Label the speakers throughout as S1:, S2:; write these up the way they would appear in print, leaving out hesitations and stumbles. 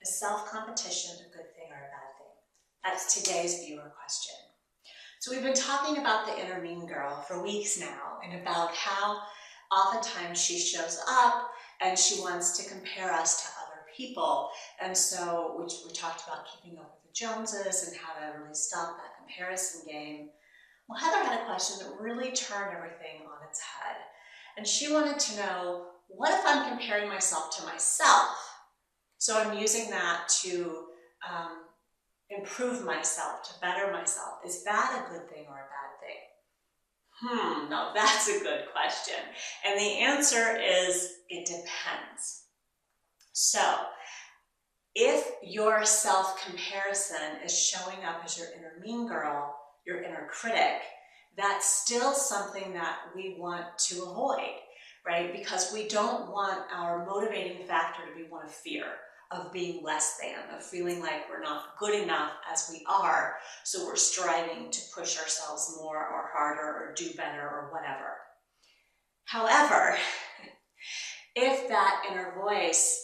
S1: Is self-competition a good thing or a bad thing? That's today's viewer question. So we've been talking about the inner mean girl for weeks now, and about how oftentimes she shows up and she wants to compare us to other people. And so we talked about keeping up with the Joneses and how to really stop that comparison game. Well, Heather had a question that really turned everything on its head. And she wanted to know, what if I'm comparing myself to myself? So I'm using that to improve myself, to better myself. Is that a good thing or a bad thing? Now that's a good question. And the answer is, it depends. So if your self-comparison is showing up as your inner mean girl, your inner critic, that's still something that we want to avoid, right? Because we don't want our motivating factor to be one of fear, of being less than, of feeling like we're not good enough as we are, so we're striving to push ourselves more or harder or do better or whatever. However, if that inner voice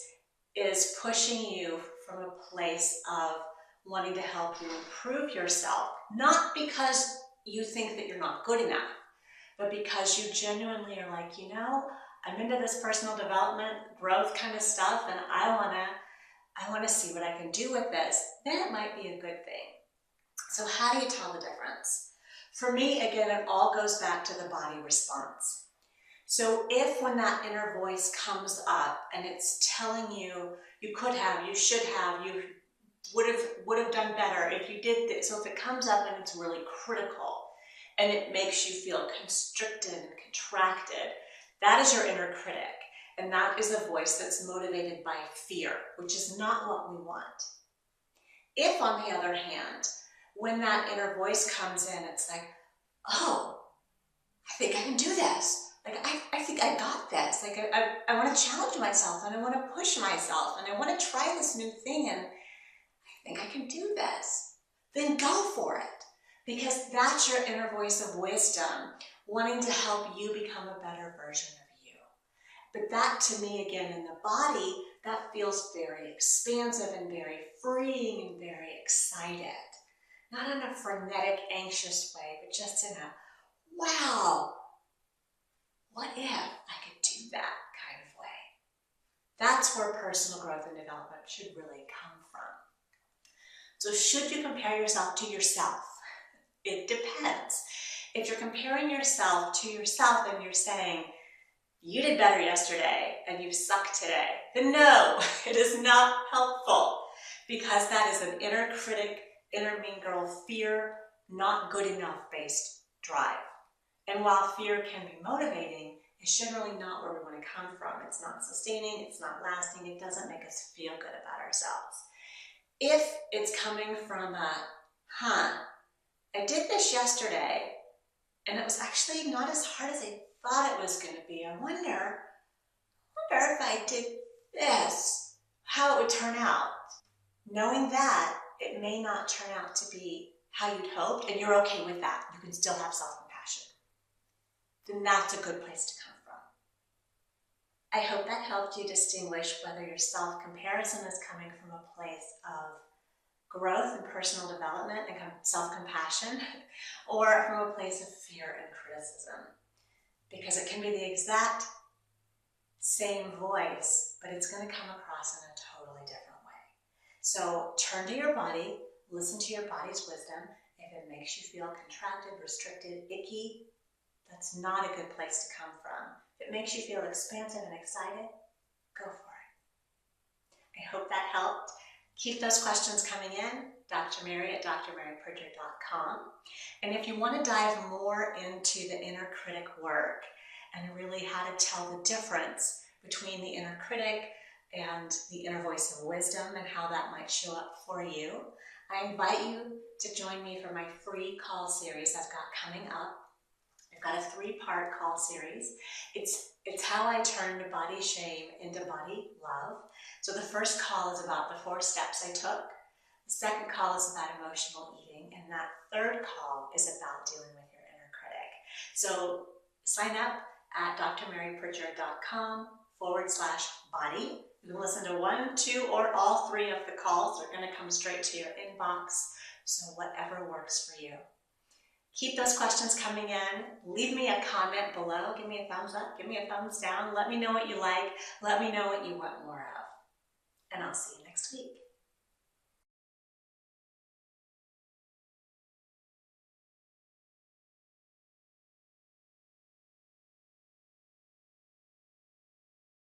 S1: is pushing you from a place of wanting to help you improve yourself, not because you think that you're not good enough, but because you genuinely are like, you know, I'm into this personal development, growth kind of stuff, and I want to see what I can do with this, then it might be a good thing. So how do you tell the difference? For me, again, it all goes back to the body response. So if when that inner voice comes up and it's telling you, you could have, you should have, you would have done better if you did this. So if it comes up and it's really critical and it makes you feel constricted and contracted, that is your inner critic. And that is a voice that's motivated by fear, which is not what we want. If, on the other hand, when that inner voice comes in, it's like, oh, I think I can do this. Like, I think I got this. Like, I want to challenge myself, and I want to push myself, and I want to try this new thing, and I think I can do this. Then go for it. Because that's your inner voice of wisdom, wanting to help you become a better version of you. But that, to me, again, in the body, that feels very expansive and very freeing and very excited. Not in a frenetic, anxious way, but just in a, wow, what if I could do that kind of way? That's where personal growth and development should really come from. So should you compare yourself to yourself? It depends. If you're comparing yourself to yourself and you're saying, you did better yesterday and you suck today, then no, it is not helpful, because that is an inner critic, inner mean girl, fear, not good enough based drive. And while fear can be motivating, it's generally not where we want to come from. It's not sustaining, it's not lasting, it doesn't make us feel good about ourselves. If it's coming from a, I did this yesterday and it was actually not as hard as I thought it was going to be. I wonder if I did this, how it would turn out. Knowing that, it may not turn out to be how you'd hoped, and you're okay with that. You can still have self-compassion. Then that's a good place to come from. I hope that helped you distinguish whether your self-comparison is coming from a place of growth and personal development and self-compassion, or from a place of fear and criticism. Because it can be the exact same voice, but it's going to come across in a totally different way. So turn to your body, listen to your body's wisdom. If it makes you feel contracted, restricted, icky, that's not a good place to come from. If it makes you feel expansive and excited, go for it. I hope that helped. Keep those questions coming in, Dr. Mary at drmarypritchard.com. And if you want to dive more into the inner critic work and really how to tell the difference between the inner critic and the inner voice of wisdom and how that might show up for you, I invite you to join me for my free call series I've got coming up. I've got a 3-part call series. It's how I turned body shame into body love. So the first call is about the 4 steps I took. The second call is about emotional eating. And that third call is about dealing with your inner critic. So sign up at drmarypritchard.com outdo.com/body. You can listen to 1, 2, or all 3 of the calls. They're going to come straight to your inbox, so whatever works for you. Keep those questions coming in. Leave me a comment below. Give me a thumbs up. Give me a thumbs down. Let me know what you like. Let me know what you want more of. And I'll see you next week.